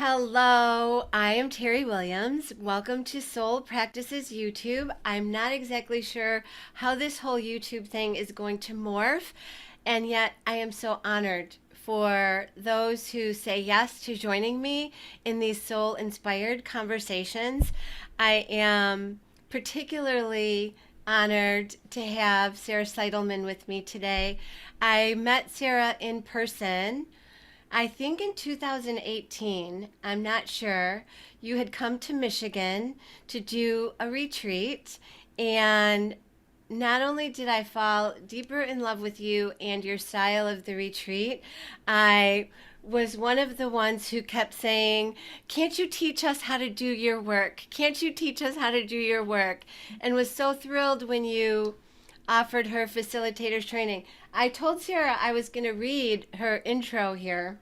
Hello, I am Teri Williams. Welcome to Soul Practices YouTube. I'm not exactly sure how this whole YouTube thing is going to morph, and yet I am so honored for those who say yes to joining me in these soul inspired conversations. I am particularly honored to have Sarah Seidelmann with me today. I met Sarah in person I think in 2018, I'm not sure, you had come to Michigan to do a retreat. And not only did I fall deeper in love with you and your style of the retreat, I was one of the ones who kept saying, "Can't you teach us how to do your work? Can't you teach us how to do your work?" And was so thrilled when you offered her facilitators training. I told Sarah I was going to read her intro here.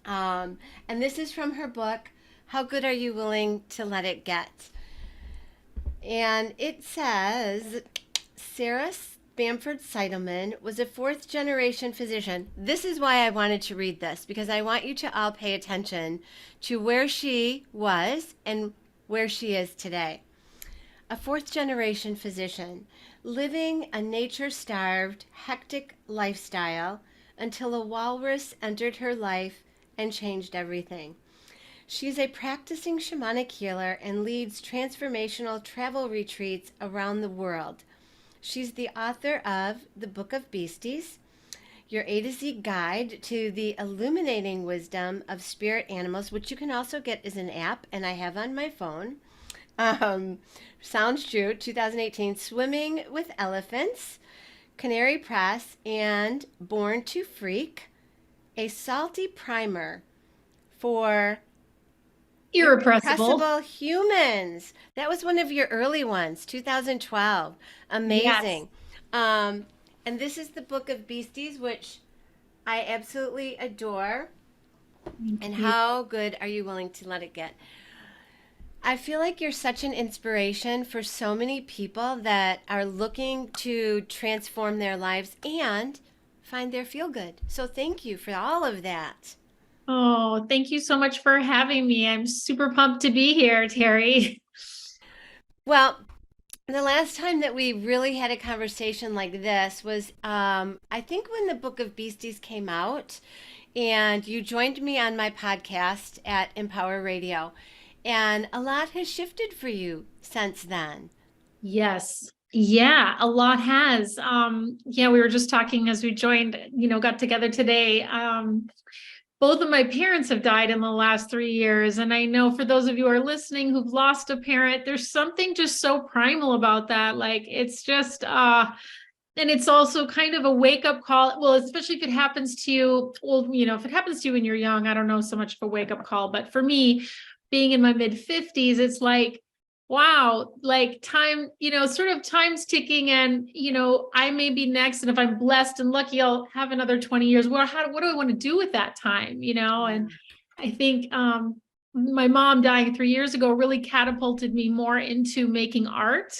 And this is from her book, How Good Are You Willing to Let It Get? And it says, Sarah Bamford Seidelmann was a fourth generation physician. This is why I wanted to read this, because I want you to all pay attention to where she was and where she is today. A fourth generation physician, living a nature starved, hectic lifestyle until a walrus entered her life and changed everything. She's a practicing shamanic healer and leads transformational travel retreats around the world. She's the author of The Book of Beasties, your A to Z guide to the illuminating wisdom of spirit animals, which you can also get as an app, and I have on my phone. Sounds True, 2018, Swimming with Elephants, Canary Press, and Born to Freak, a salty primer for Irrepressible. humans. That was one of your early ones, 2012. Yes. Amazing. And this is the Book of Beasties, which I absolutely adore. Thank And you. how good are you willing to let it get? I feel like you're such an inspiration for so many people that are looking to transform their lives and find their feel good. So thank you for all of that. Oh, thank you so much for having me. I'm super pumped to be here, Teri. Well, the last time that we really had a conversation like this was, I think, when the Book of Beasties came out, and you joined me on my podcast at Empower Radio. And a lot has shifted for you since then. Yes. Yeah, a lot has. Yeah, we were just talking as we joined, got together today. Both of my parents have died in the last 3 years. And I know for those of you who are listening who've lost a parent, there's something just so primal about that. Like it's just and it's also kind of a wake up call. Well, especially if it happens to you, well, if it happens to you when you're young, I don't know so much of a wake up call, but for me, being in my mid 50s, it's like, wow, like time, sort of time's ticking and, I may be next. And if I'm blessed and lucky, I'll have another 20 years. Well, what do I want to do with that time? And Yeah. I think, my mom dying 3 years ago really catapulted me more into making art.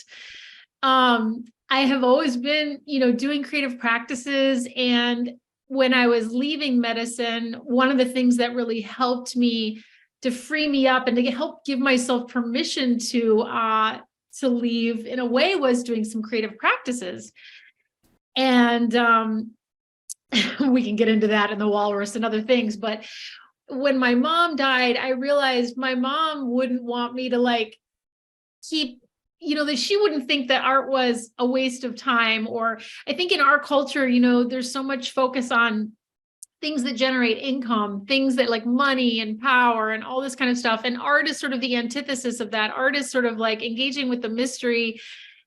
I have always been, doing creative practices. And when I was leaving medicine, one of the things that really helped me to free me up and to help give myself permission to leave in a way was doing some creative practices. And we can get into that in the walrus and other things. But when my mom died, I realized my mom wouldn't want me to keep that she wouldn't think that art was a waste of time. Or I think in our culture, there's so much focus on things that generate income, things that like money and power and all this kind of stuff. And art is sort of the antithesis of that. Art is sort of like engaging with the mystery.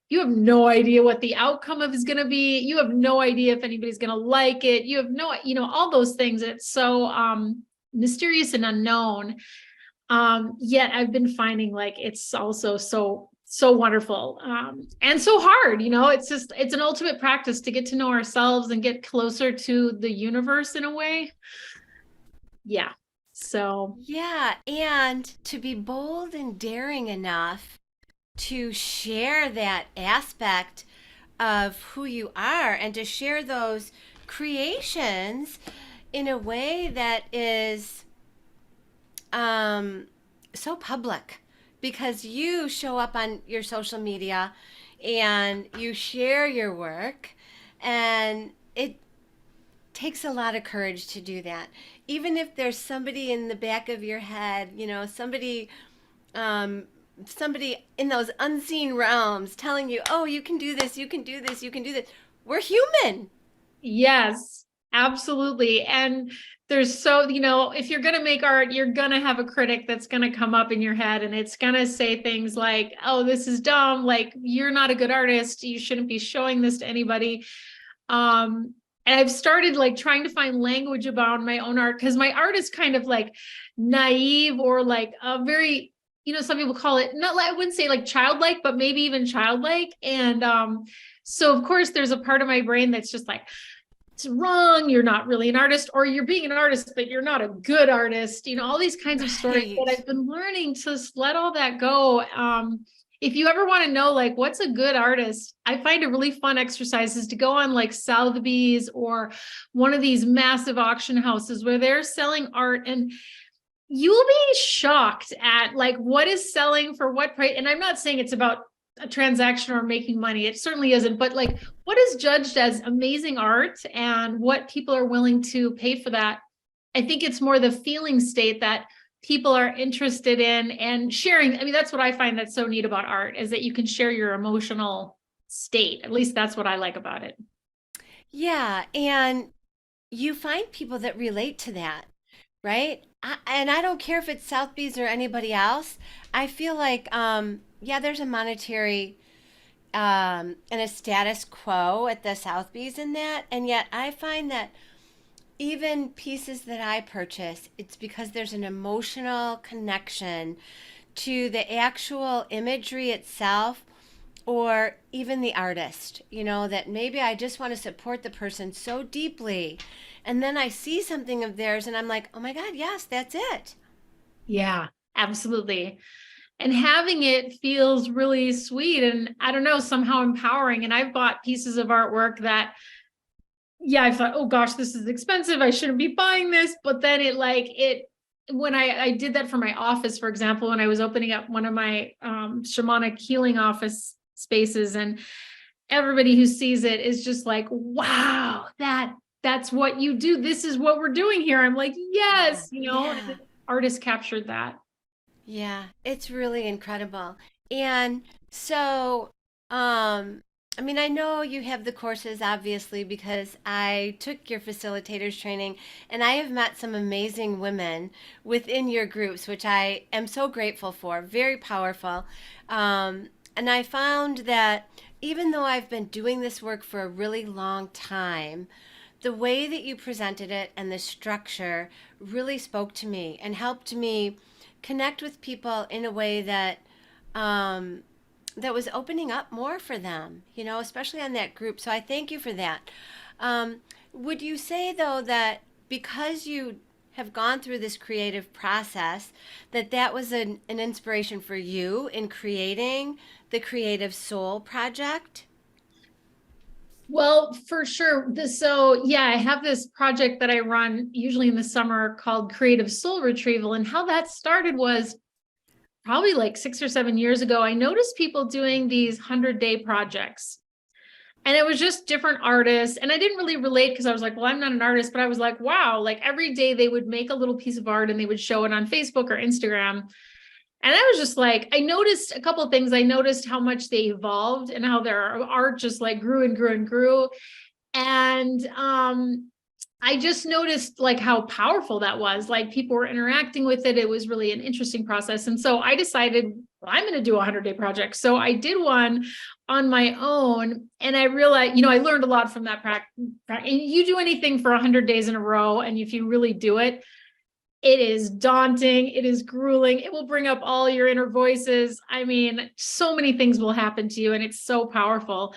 You have no idea what the outcome of is going to be. You have no idea if anybody's going to like it. You have no, all those things. It's so mysterious and unknown. Yet I've been finding like it's also so wonderful and so hard. It's an ultimate practice to get to know ourselves and get closer to the universe in a way. Yeah. So Yeah. And to be bold and daring enough to share that aspect of who you are and to share those creations in a way that is so public because you show up on your social media and you share your work, and it takes a lot of courage to do that. Even if there's somebody in the back of your head, um, somebody in those unseen realms telling you, oh, you can do this, you can do this, you can do this. We're human. Yes, absolutely. And there's so, if you're going to make art, you're going to have a critic that's going to come up in your head and it's going to say things like, oh, this is dumb. Like, you're not a good artist. You shouldn't be showing this to anybody. And I've started like trying to find language about my own art because my art is kind of like naive or like a very, some people call it not like, I wouldn't say like childlike, but maybe even childlike. And so of course there's a part of my brain that's just like, it's wrong. You're not really an artist, or you're being an artist, but you're not a good artist. All these kinds of stories. But I've been learning to just let all that go. If you ever want to know, like, what's a good artist, I find a really fun exercise is to go on like Sotheby's or one of these massive auction houses where they're selling art, and you'll be shocked at like what is selling for what price. And I'm not saying it's about a transaction or making money. It certainly isn't, but like what is judged as amazing art and what people are willing to pay for that. I think it's more the feeling state that people are interested in and sharing. I mean, that's what I find that's so neat about art is that you can share your emotional state. At least that's what I like about it. Yeah, and you find people that relate to that, right? And I don't care if it's Sotheby's or anybody else. I feel like, yeah, there's a monetary and a status quo at the Sotheby's in that, and yet I find that even pieces that I purchase, it's because there's an emotional connection to the actual imagery itself or even the artist, that maybe I just want to support the person so deeply. And then I see something of theirs and I'm like, oh my God, yes, that's it. Yeah, absolutely. And having it feels really sweet and I don't know, somehow empowering. And I've bought pieces of artwork that, yeah, I thought, oh gosh, this is expensive. I shouldn't be buying this. But then when I did that for my office, for example, when I was opening up one of my shamanic healing office spaces, and everybody who sees it is just like, wow, that's what you do. This is what we're doing here. I'm like, yes, Yeah. and the artist captured that. Yeah, it's really incredible. And so, I mean, I know you have the courses obviously because I took your facilitators training and I have met some amazing women within your groups, which I am so grateful for. Very powerful. And I found that even though I've been doing this work for a really long time, the way that you presented it and the structure really spoke to me and helped me connect with people in a way that that was opening up more for them, especially on that group. So I thank you for that. Would you say though that because you have gone through this creative process, that was an inspiration for you in creating the Creative Soul Project? Well, for sure. So yeah, I have this project that I run usually in the summer called Creative Soul Retrieval. And how that started was probably like 6 or 7 years ago. I noticed people doing these 100-day projects. And it was just different artists. And I didn't really relate because I was like, well, I'm not an artist, but I was like, wow, like every day they would make a little piece of art and they would show it on Facebook or Instagram. And I was just like, I noticed a couple of things. I noticed how much they evolved and how their art just like grew and grew and grew. And I just noticed like how powerful that was. Like people were interacting with it. It was really an interesting process. And so I decided, well, I'm going to do a 100-day project. So I did one on my own. And I realized, I learned a lot from that practice. You do anything for 100 days in a row, and if you really do it, it is daunting. It is grueling. It will bring up all your inner voices. I mean, so many things will happen to you, and it's so powerful.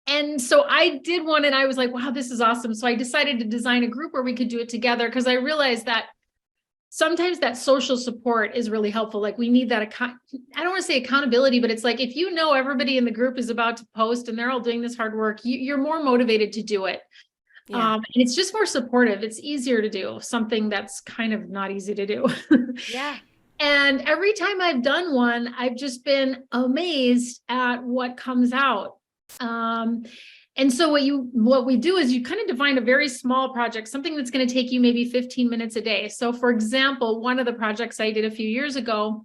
And so I did one and I was like, wow, this is awesome. So I decided to design a group where we could do it together because I realized that sometimes that social support is really helpful. Like we need that, I don't want to say accountability, but it's like, if everybody in the group is about to post and they're all doing this hard work, you're more motivated to do it. Yeah. And it's just more supportive. It's easier to do something that's kind of not easy to do. Yeah. And every time I've done one, I've just been amazed at what comes out. Um, and so what we do is you kind of define a very small project, something that's going to take you maybe 15 minutes a day. So for example, one of the projects I did a few years ago,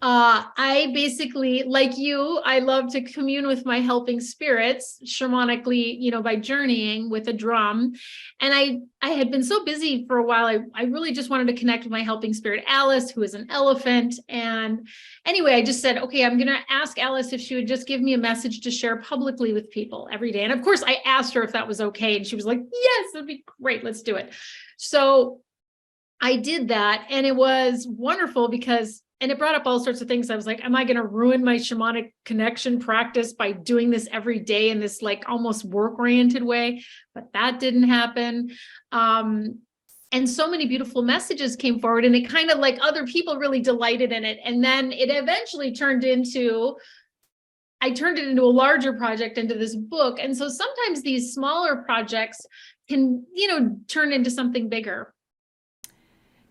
I basically, like you, I love to commune with my helping spirits shamanically, by journeying with a drum. And I had been so busy for a while. I really just wanted to connect with my helping spirit, Alice, who is an elephant. And anyway, I just said, okay, I'm going to ask Alice if she would just give me a message to share publicly with people every day. And of course, I asked her if that was okay. And she was like, yes, that'd be great. Let's do it. So I did that. And it was wonderful and it brought up all sorts of things. I was like, am I going to ruin my shamanic connection practice by doing this every day in this like almost work-oriented way? But that didn't happen. And so many beautiful messages came forward, and it kind of like other people really delighted in it. And then it eventually I turned it into a larger project, into this book. And so sometimes these smaller projects can, turn into something bigger.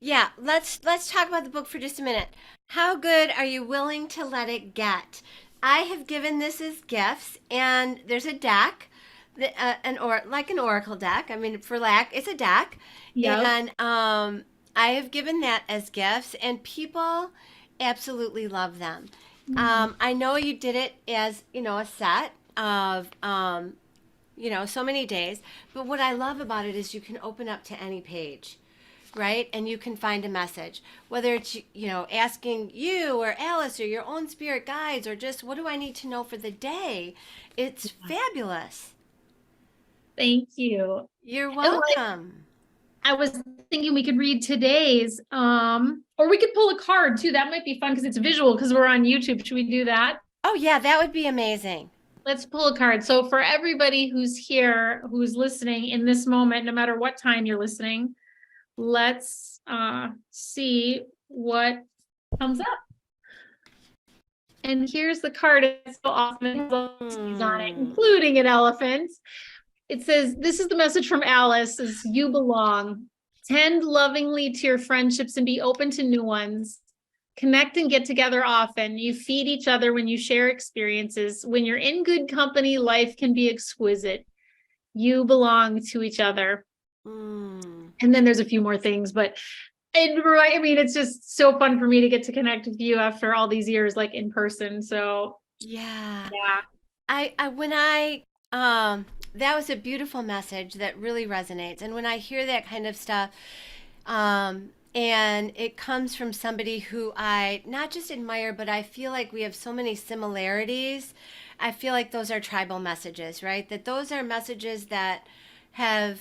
Yeah, let's talk about the book for just a minute. How good are you willing to let it get? I have given this as gifts, and there's a deck, like an oracle deck. I mean, for lack, it's a deck, Yeah. and I have given that as gifts, and people absolutely love them. I know you did it as a set of so many days, but what I love about it is you can open up to any page, right? And you can find a message, whether it's, asking you or Alice or your own spirit guides or just what do I need to know for the day? It's fabulous. Thank you. You're And like welcome. I was thinking we could read today's, or we could pull a card too. That might be fun because it's visual because we're on YouTube. Should we do that? Oh, yeah, that would be amazing. Let's pull a card. So for everybody who's here, who's listening in this moment, no matter what time you're listening, let's see what comes up. And here's the card. It's so awesome. It has on it, including an elephant. It says, this is the message from Alice, is you belong. Tend lovingly to your friendships and be open to new ones. Connect and get together often. You feed each other when you share experiences. When you're in good company, life can be exquisite. You belong to each other. And then there's a few more things, but it's just so fun for me to get to connect with you after all these years, like in person. So Yeah. yeah. That was a beautiful message that really resonates. And when I hear that kind of stuff, and it comes from somebody who I not just admire, but I feel like we have so many similarities. I feel like those are tribal messages, right? That those are messages that have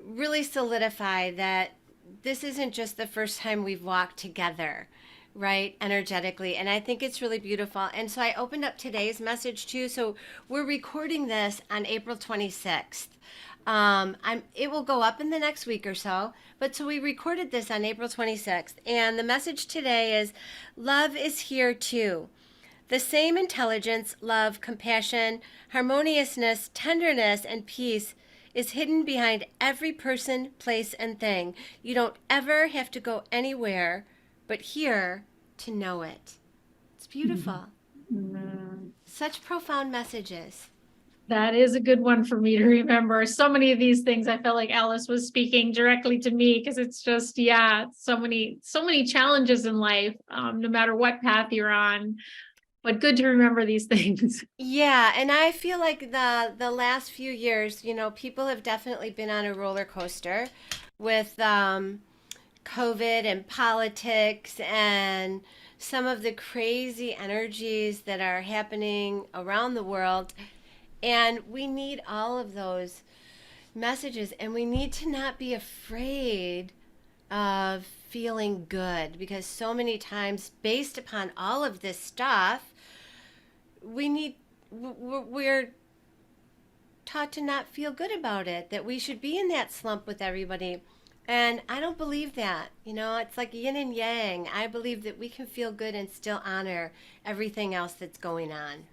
really solidified that this isn't just the first time we've walked together, right, energetically. And I think it's really beautiful. And so I opened up today's message too. So we're recording this on April 26th. It will go up in the next week or so, but so we recorded this on April 26th, and the message today is love is here too. The same intelligence, love, compassion, harmoniousness, tenderness, and peace is hidden behind every person, place, and thing. You don't ever have to go anywhere but here to know it. It's beautiful. Such profound messages. That is a good one for me to remember. So many of these things, I felt like Alice was speaking directly to me because it's just, so many challenges in life, no matter what path you're on. But good to remember these things. Yeah, and I feel like the last few years, people have definitely been on a roller coaster with COVID and politics and some of the crazy energies that are happening around the world. And we need all of those messages, and we need to not be afraid of feeling good, because so many times, based upon all of this stuff, we're taught to not feel good about it, that we should be in that slump with everybody. And I don't believe that. It's like yin and yang. I believe that we can feel good and still honor everything else that's going on.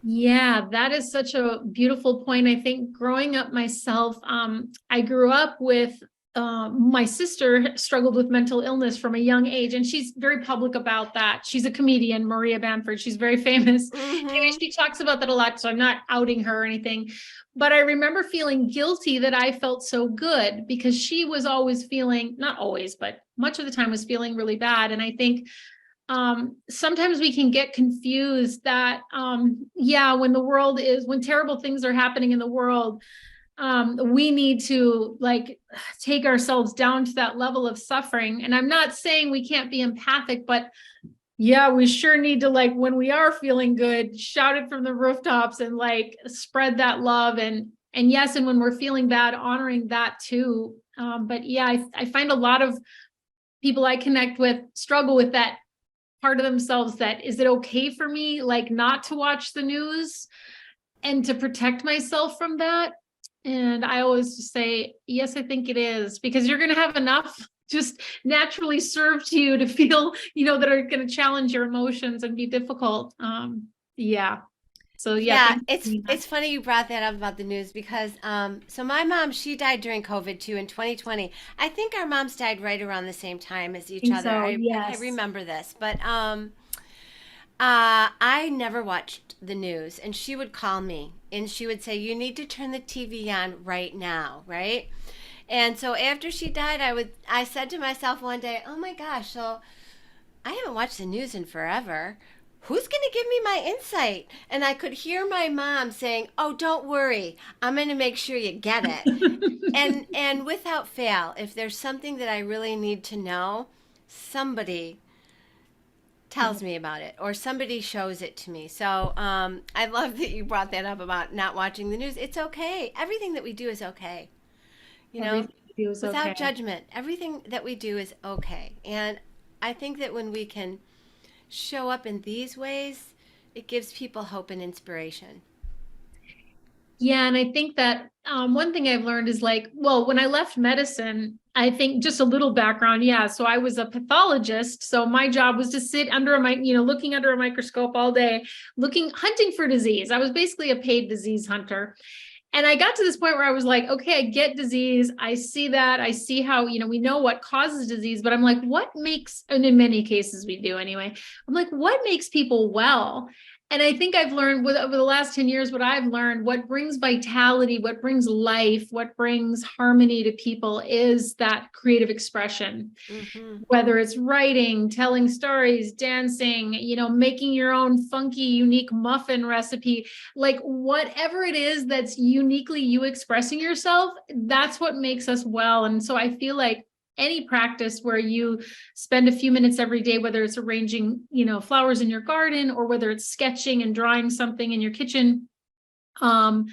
Yeah, that is such a beautiful point. I think growing up myself, I grew up with my sister struggled with mental illness from a young age, and she's very public about that. She's a comedian, Maria Bamford. She's very famous. Anyway, Mm-hmm. she talks about that a lot, so I'm not outing her or anything. But I remember feeling guilty that I felt so good because she was always feeling, not always, but much of the time was feeling really bad. And I think sometimes we can get confused that yeah, when terrible things are happening in the world, we need to like take ourselves down to that level of suffering. And I'm not saying we can't be empathic, but yeah, we sure need to, like, when we are feeling good, shout it from the rooftops and like spread that love. And yes, and when we're feeling bad, honoring that too. But yeah, I find a lot of people I connect with struggle with that part of themselves, that is it okay for me like not to watch the news and to protect myself from that? And I always just say, yes, I think it is, because you're going to have enough just naturally served to you to feel, that are going to challenge your emotions and be difficult. Yeah. So yeah, Yeah, thank you for it's doing that. it's funny you brought that up about the news because so my mom, she died during COVID too in 2020. I think our moms died right around the same time as I each think other. so. I Yes. remember this, but I never watched the news, and she would call me and she would say, "You need to turn the TV on right now, right?" And so after she died, I said to myself one day, "Oh my gosh, so I haven't watched the news in forever. Who's going to give me my insight?" And I could hear my mom saying, "Oh, don't worry. I'm going to make sure you get it." And without fail, if there's something that I really need to know, somebody tells me about it or somebody shows it to me. So I love that you brought that up about not watching the news. It's okay. Everything that we do is okay. You know, Everything feels without okay. judgment, everything that we do is okay. And I think that when we can show up in these ways, it gives people hope and inspiration. Yeah, and I think that one thing I've learned is like, well, when I left medicine, I think just a little background. Yeah, so I was a pathologist. So my job was to sit under a mic, looking under a microscope all day, hunting for disease. I was basically a paid disease hunter. And I got to this point where I was like, okay, I get disease. I see that. I see how, we know what causes disease, but I'm like, what makes, and in many cases we do anyway, I'm like, what makes people well? And I think I've learned over the last 10 years, what I've learned, what brings vitality, what brings life, what brings harmony to people is that creative expression, Mm-hmm. whether it's writing, telling stories, dancing, making your own funky, unique muffin recipe, like whatever it is that's uniquely you expressing yourself, that's what makes us well. And so I feel like any practice where you spend a few minutes every day, whether it's arranging, flowers in your garden or whether it's sketching and drawing something in your kitchen, um,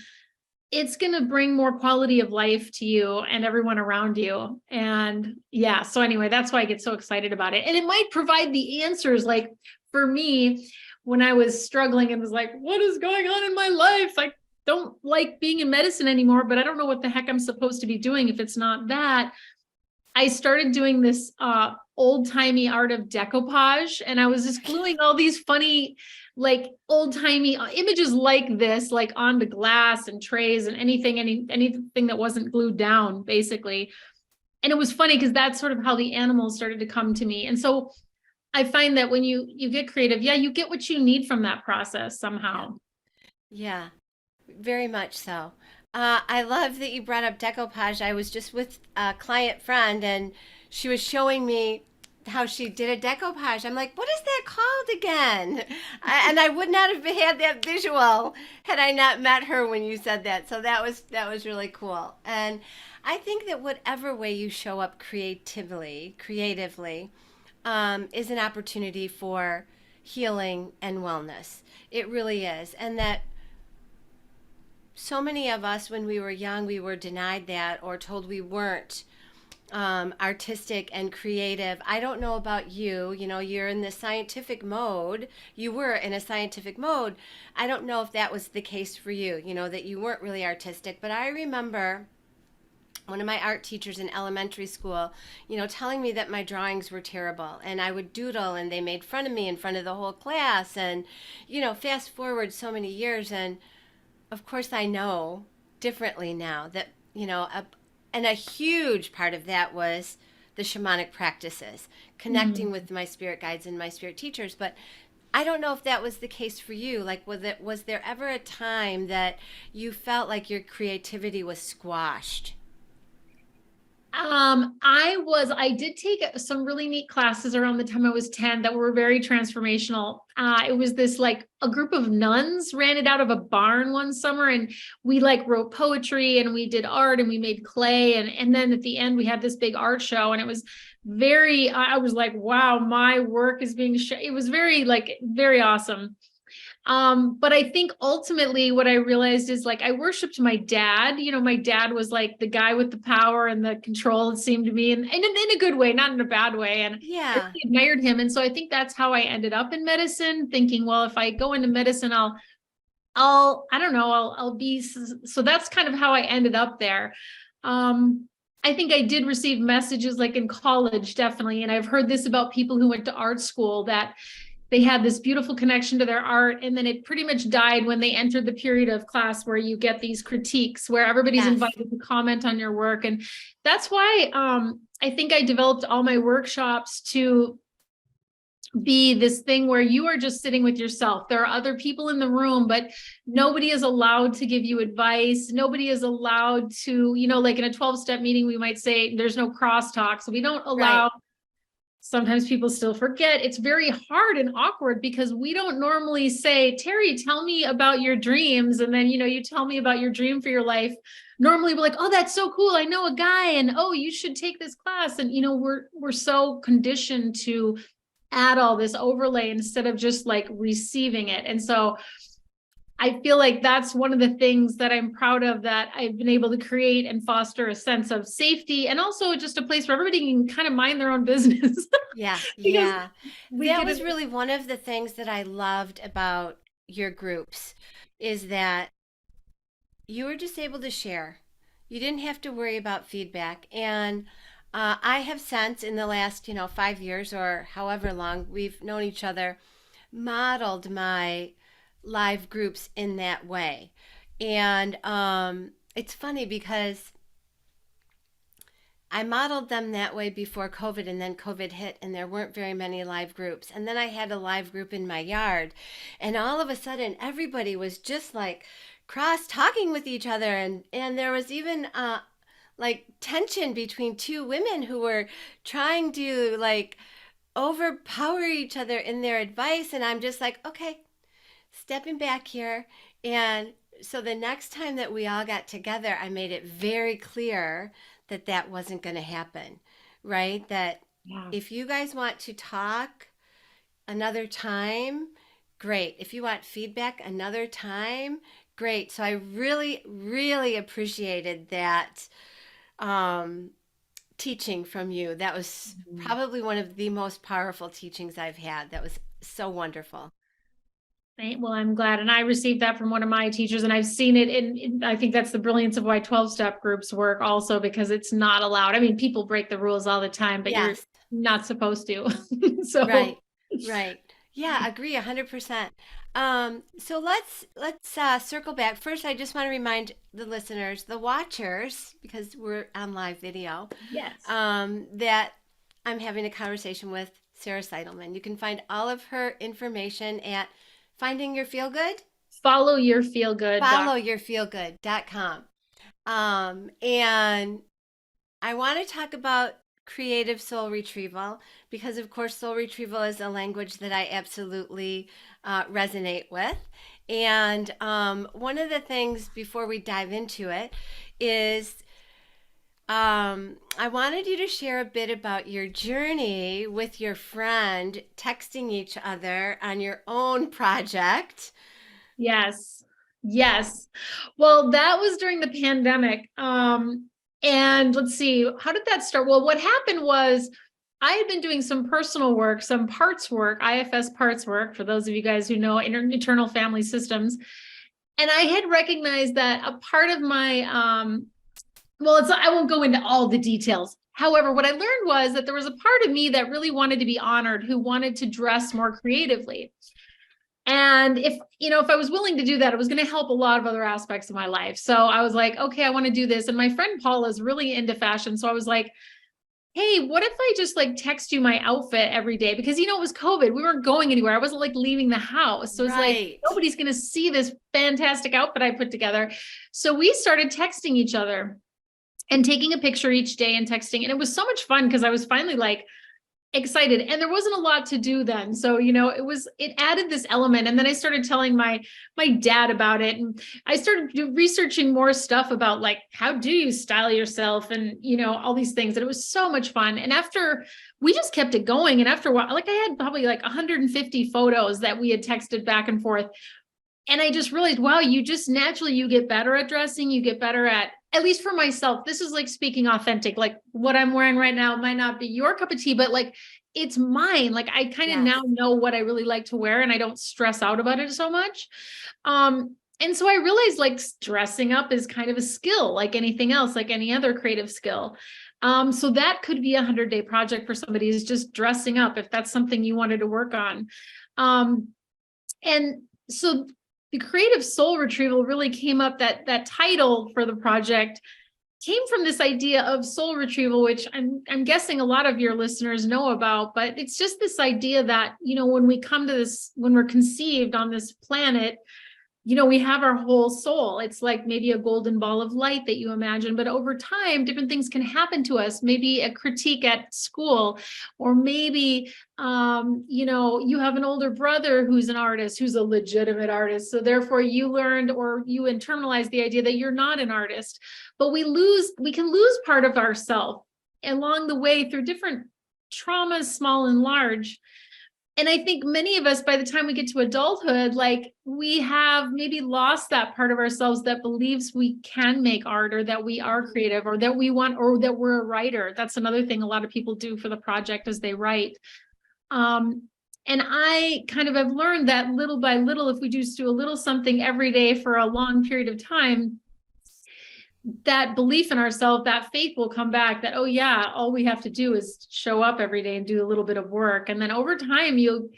it's going to bring more quality of life to you and everyone around you. And yeah, so anyway, that's why I get so excited about it. And it might provide the answers. Like for me, when I was struggling and was like, what is going on in my life? I don't like being in medicine anymore, but I don't know what the heck I'm supposed to be doing if it's not that. I started doing this old-timey art of decoupage, and I was just gluing all these funny, like old-timey images like this, like onto glass and trays and anything that wasn't glued down, basically. And it was funny because that's sort of how the animals started to come to me. And so I find that when you get creative, yeah, you get what you need from that process Yeah. somehow. Yeah. Very much so. I love that you brought up decoupage. I was just with a client friend and she was showing me how she did a decoupage. I'm like, what is that called again? And I would not have had that visual had I not met her when you said that. So that was really cool. And I think that whatever way you show up creatively, is an opportunity for healing and wellness. It really is. And that so many of us, when we were young, we were denied that or told we weren't artistic and creative. I don't know about you. You're in the scientific mode. You were in a scientific mode. I don't know if that was the case for you, that you weren't really artistic. But I remember one of my art teachers in elementary school, telling me that my drawings were terrible, and I would doodle and they made fun of me in front of the whole class. And, fast forward so many years, and of course I know differently now that, and a huge part of that was the shamanic practices, connecting with my spirit guides and my spirit teachers. But I don't know if that was the case for you. Like, was there ever a time that you felt like your creativity was squashed? I did take some really neat classes around the time I was 10 that were very transformational. It was this like a group of nuns ran it out of a barn one summer, and we like wrote poetry and we did art and we made clay. And then at the end we had this big art show, and it was I was like, wow, my work is being it was very awesome. But I think ultimately what I realized is like I worshiped my dad. My dad was like the guy with the power and the control, it seemed to me, and in a good way, not in a bad way. And I Yeah. really admired him. And so I think that's how I ended up in medicine, thinking, well, if I go into medicine, I don't know, I'll be, so that's kind of how I ended up there. I think I did receive messages like in college, definitely. And I've heard this about people who went to art school, that they had this beautiful connection to their art, and then it pretty much died when they entered the period of class where you get these critiques where everybody's Yes. invited to comment on your work. And that's why I think I developed all my workshops to be this thing where you are just sitting with yourself. There are other people in the room, but nobody is allowed to give you advice. Nobody is allowed to, like in a 12-step meeting, we might say there's no crosstalk. So we don't allow. Right. Sometimes people still forget. It's very hard and awkward because we don't normally say, Teri, tell me about your dreams. And then, you tell me about your dream for your life. Normally we're like, oh, that's so cool. I know a guy, and oh, you should take this class. And, we're so conditioned to add all this overlay instead of just like receiving it. And so I feel like that's one of the things that I'm proud of, that I've been able to create and foster a sense of safety, and also just a place where everybody can kind of mind their own business. Yeah. Because Yeah. we That get was it. really one of the things that I loved about your groups, is that you were just able to share. You didn't have to worry about feedback. And I have since, in the last, 5 years or however long we've known each other, modeled my live groups in that way. And it's funny because I modeled them that way before COVID, and then COVID hit, and there weren't very many live groups. And then I had a live group in my yard, and all of a sudden, everybody was just like cross talking with each other. And there was even like tension between two women who were trying to like overpower each other in their advice. And I'm just like, okay, stepping back here. And so the next time that we all got together, I made it very clear that that wasn't going to happen, right? That Yeah. if you guys want to talk another time, great. If you want feedback another time, great. So I really, really appreciated that um, teaching from you. That was probably one of the most powerful teachings I've had. That was so wonderful. Well, I'm glad. And I received that from one of my teachers, and I've seen it I think that's the brilliance of why 12-step groups work also, because it's not allowed. I mean, people break the rules all the time, but you're Yes. not supposed to. So Right, right. Yeah, agree 100%. So let's circle back. First, I just want to remind the listeners, the watchers, because we're on live video, yes, that I'm having a conversation with Sarah Seidelmann. You can find all of her information at Finding Your Feel Good, follow your feel good doc. followyourfeelgood.com. And I want to talk about creative soul retrieval because, of course, soul retrieval is a language that I absolutely resonate with. And one of the things before we dive into it is I wanted you to share a bit about your journey with your friend, texting each other on your own project. Yes. Yes. Well, that was during the pandemic. And let's see, how did that start? Well, what happened was I had been doing some personal work, some parts work, IFS parts work, for those of you guys who know internal family systems. And I had recognized that a part of my well, I won't go into all the details. However, what I learned was that there was a part of me that really wanted to be honored, who wanted to dress more creatively. And if I was willing to do that, it was going to help a lot of other aspects of my life. So I was like, okay, I want to do this. And my friend Paula is really into fashion. So I was like, hey, what if I just like text you my outfit every day? Because, it was COVID. We weren't going anywhere. I wasn't like leaving the house. So it's like, Right. nobody's going to see this fantastic outfit I put together. So we started texting each other and taking a picture each day and texting. And it was so much fun because I was finally like excited, and there wasn't a lot to do then. So, it added this element. And then I started telling my dad about it. And I started researching more stuff about like, how do you style yourself and, all these things. And it was so much fun. And after we just kept it going. And after a while, like I had probably like 150 photos that we had texted back and forth. And I just realized, wow, you just naturally, you get better at dressing, you get better at least for myself, this is like speaking authentic, like what I'm wearing right now might not be your cup of tea, but like, it's mine. Like I kind of now know what I really like to wear and I don't stress out about it so much. And so I realized like dressing up is kind of a skill, like anything else, like any other creative skill. So that could be 100-day project for somebody, is just dressing up, if that's something you wanted to work on. And so the creative soul retrieval really came up, that title for the project came from this idea of soul retrieval, which I'm guessing a lot of your listeners know about, but it's just this idea that, when we come to this, when we're conceived on this planet, we have our whole soul. It's like maybe a golden ball of light that you imagine, but over time, different things can happen to us. Maybe a critique at school, or maybe, you have an older brother who's an artist, who's a legitimate artist. So therefore you learned, or you internalize the idea that you're not an artist, but we can lose part of ourselves along the way through different traumas, small and large. And I think many of us, by the time we get to adulthood, like we have maybe lost that part of ourselves that believes we can make art, or that we are creative, or that we want, or that we're a writer. That's another thing a lot of people do for the project, is they write. And I kind of have learned that little by little, if we just do a little something every day for a long period of time, that belief in ourselves, that faith will come back, that, oh yeah, all we have to do is show up every day and do a little bit of work. And then over time, you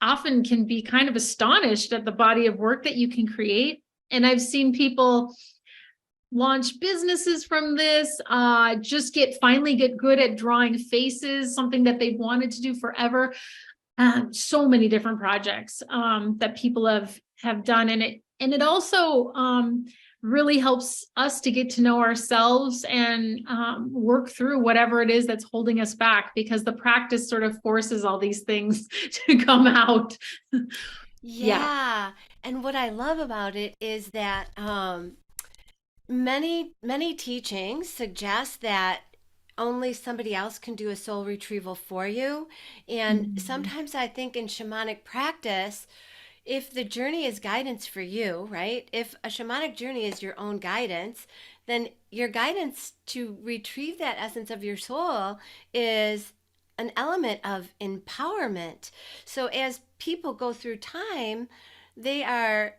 often can be kind of astonished at the body of work that you can create. And I've seen people launch businesses from this, finally get good at drawing faces, something that they've wanted to do forever. So many different projects that people have done. And it also really helps us to get to know ourselves and work through whatever it is that's holding us back, because the practice sort of forces all these things to come out. Yeah. And what I love about it is that many teachings suggest that only somebody else can do a soul retrieval for you. And sometimes I think in shamanic practice, if the journey is guidance for you, right? If a shamanic journey is your own guidance, then your guidance to retrieve that essence of your soul is an element of empowerment. So as people go through time, they are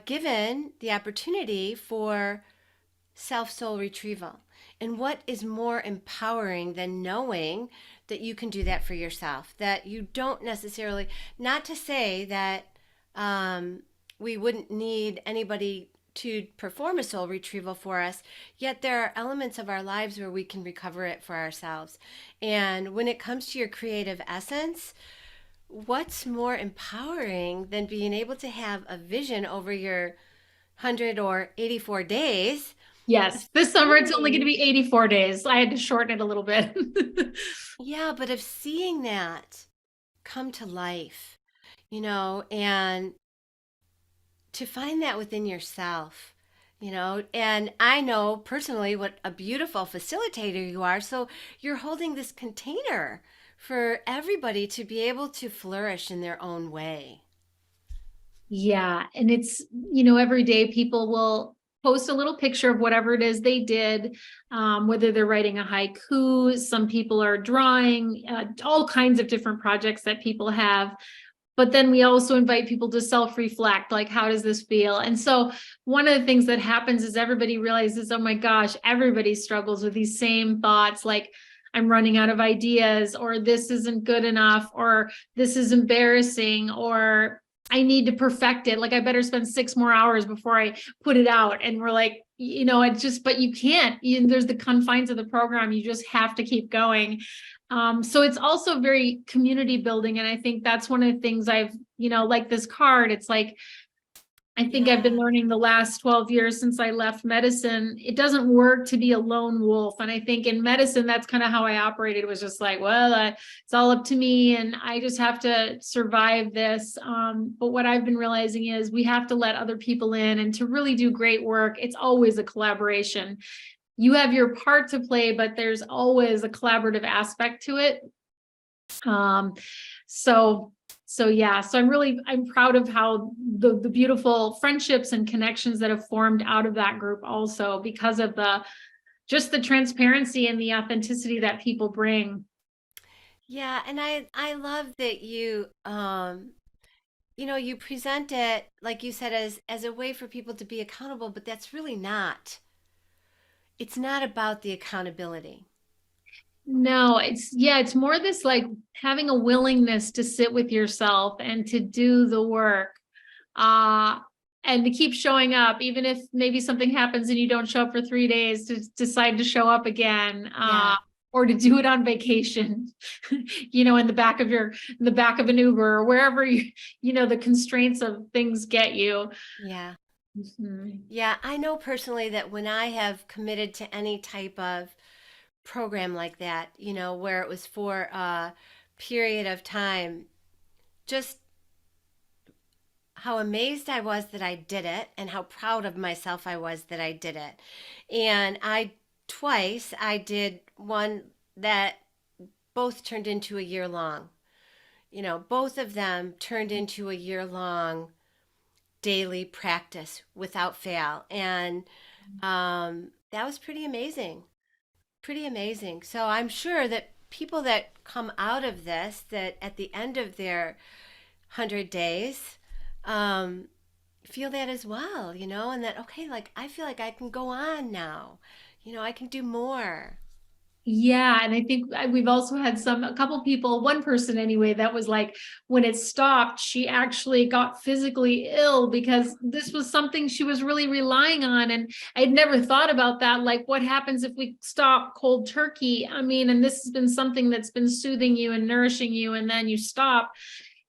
given the opportunity for self-soul retrieval. And what is more empowering than knowing that you can do that for yourself? That you don't necessarily, not to say that we wouldn't need anybody to perform a soul retrieval for us, yet there are elements of our lives where we can recover it for ourselves. And when it comes to your creative essence, what's more empowering than being able to have a vision over your 100 or 84 days? Yes, this summer it's only going to be 84 days. I had to shorten it a little bit. Yeah, but of seeing that come to life, and to find that within yourself, and I know personally what a beautiful facilitator you are. So you're holding this container for everybody to be able to flourish in their own way. Yeah. And it's, every day people will post a little picture of whatever it is they did, whether they're writing a haiku, some people are drawing, all kinds of different projects that people have. but then we also invite people to self-reflect, like, how does this feel? And so one of the things that happens is everybody realizes, oh my gosh, everybody struggles with these same thoughts, like, I'm running out of ideas, or this isn't good enough, or this is embarrassing, or I need to perfect it. Like, I better spend 6 more hours before I put it out. And we're like, it's just, but you can't, there's the confines of the program. You just have to keep going. So it's also very community building. And I think that's one of the things I've, like this card, it's like, I think I've been learning the last 12 years since I left medicine, it doesn't work to be a lone wolf. And I think in medicine, that's kind of how I operated. It was just like, well, it's all up to me and I just have to survive this. But what I've been realizing is we have to let other people in, and to really do great work, it's always a collaboration. You have your part to play, but there's always a collaborative aspect to it. So yeah, so I'm proud of how the beautiful friendships and connections that have formed out of that group also, because of just the transparency and the authenticity that people bring. Yeah, and I love that you present it like you said as a way for people to be accountable, but that's really not. It's not about the accountability. No, it's more this, like, having a willingness to sit with yourself and to do the work. Uh, and to keep showing up, even if maybe something happens and you don't show up for 3 days, to decide to show up again, Yeah. or to do it on vacation, in the back of an Uber, or wherever the constraints of things get you. Yeah. Mhm. Yeah, I know personally that when I have committed to any type of program like that, where it was for a period of time, just how amazed I was that I did it and how proud of myself I was that I did it. And I did one that both turned into a year long. Both of them turned into a year long daily practice without fail. And that was pretty amazing. Pretty amazing. So I'm sure that people that come out of this, that at the end of their 100 days, um, feel that as well, and that, okay, like I feel like I can go on now. I can do more. Yeah, and I think we've also had a couple people, one person anyway, that was like, when it stopped, she actually got physically ill because this was something she was really relying on. And I'd never thought about that. Like, what happens if we stop cold turkey? I mean, and this has been something that's been soothing you and nourishing you, and then you stop.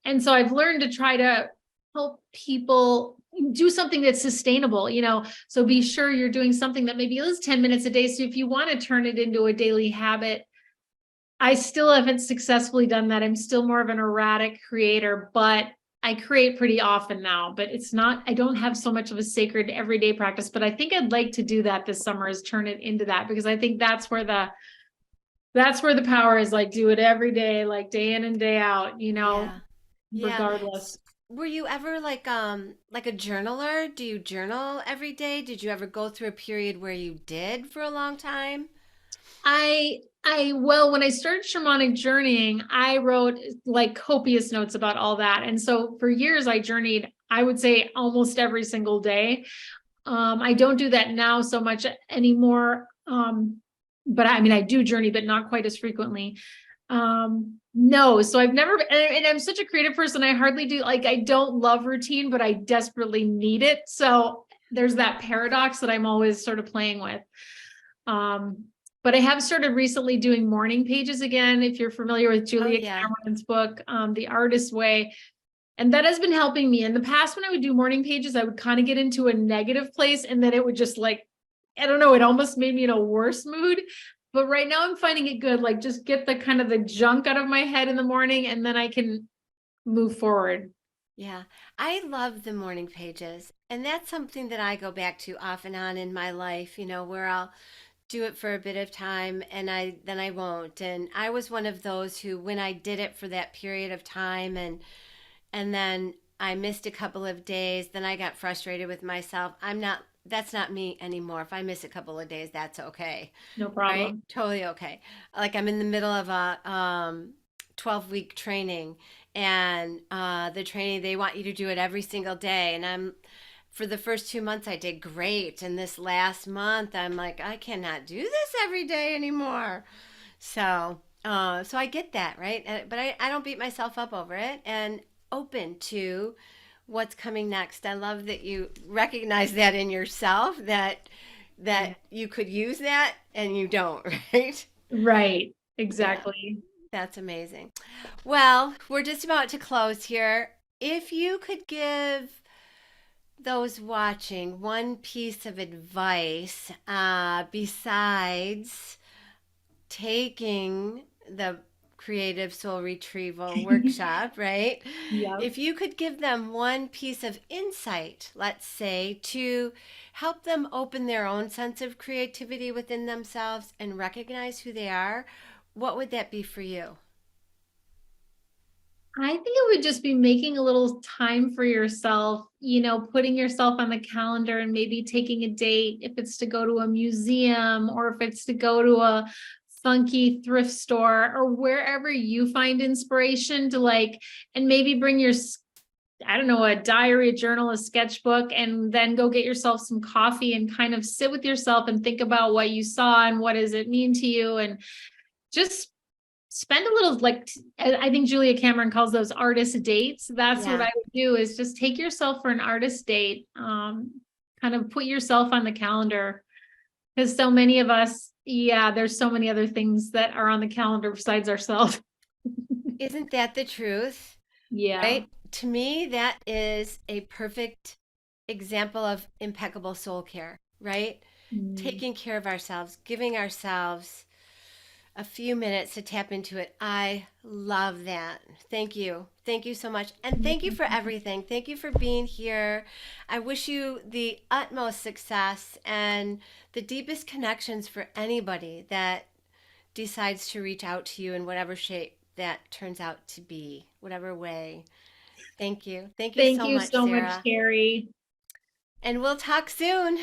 And so I've learned to try to help people do something that's sustainable, so be sure you're doing something that maybe is 10 minutes a day. So if you want to turn it into a daily habit, I still haven't successfully done that. I'm still more of an erratic creator, but I create pretty often now. But I don't have so much of a sacred everyday practice, but I think I'd like to do that this summer, is turn it into that, because I think that's where the power is. Like, do it every day, like day in and day out, Yeah. Yeah. regardless. Were you ever like a journaler? Do you journal every day? Did you ever go through a period where you did for a long time? Well, when I started shamanic journeying, I wrote like copious notes about all that. And so for years I journeyed, I would say almost every single day. I don't do that now so much anymore. But I mean, I do journey, but not quite as frequently. No, so I've never, and I'm such a creative person. I hardly do, like, I don't love routine, but I desperately need it. So there's that paradox that I'm always sort of playing with. Um, but I have started recently doing morning pages again. If you're familiar with Oh, Julia yeah. Cameron's book, The Artist Way. And that has been helping me. In the past, when I would do morning pages, I would kind of get into a negative place, and then it would just, like, I don't know, it almost made me in a worse mood. But right now I'm finding it good. Like, just get the kind of the junk out of my head in the morning, and then I can move forward. Yeah. I love the morning pages. And that's something that I go back to off and on in my life, where I'll do it for a bit of time and then I won't. And I was one of those who, when I did it for that period of time and then I missed a couple of days, then I got frustrated with myself. That's not me anymore. If I miss a couple of days, that's okay. No Right? problem. Totally okay. Like I'm in the middle of a 12-week training And the training, they want you to do it every single day. And for the first 2 months, I did great. And this last month, I'm like, I cannot do this every day anymore. So I get that, right? But I don't beat myself up over it, and open to what's coming next. I love that you recognize that in yourself, that you could use that and you don't, right? Right. Yeah, Exactly. that's amazing. Well, we're just about to close here. If you could give those watching one piece of advice besides taking the creative soul retrieval workshop, right? Yep. If you could give them one piece of insight, let's say, to help them open their own sense of creativity within themselves and recognize who they are, what would that be for you? I think it would just be making a little time for yourself, putting yourself on the calendar and maybe taking a date, if it's to go to a museum or if it's to go to a funky thrift store or wherever you find inspiration to and maybe bring I don't know, a diary, a journal, a sketchbook, and then go get yourself some coffee and kind of sit with yourself and think about what you saw and what does it mean to you. And just spend a little, I think Julia Cameron calls those artist dates. That's what Yeah. I would do, is just take yourself for an artist date. Kind of put yourself on the calendar, because so many of us, there's so many other things that are on the calendar besides ourselves. Isn't that the truth? Yeah. Right? To me, that is a perfect example of impeccable soul care, right? Mm. Taking care of ourselves, giving ourselves a few minutes to tap into it. I love that. Thank you. Thank you so much. And thank you for everything. Thank you for being here. I wish you the utmost success and the deepest connections for anybody that decides to reach out to you in whatever shape that turns out to be, whatever way. Thank you. Thank you Thank so you much, so much, Sarah. Teri. And we'll talk soon.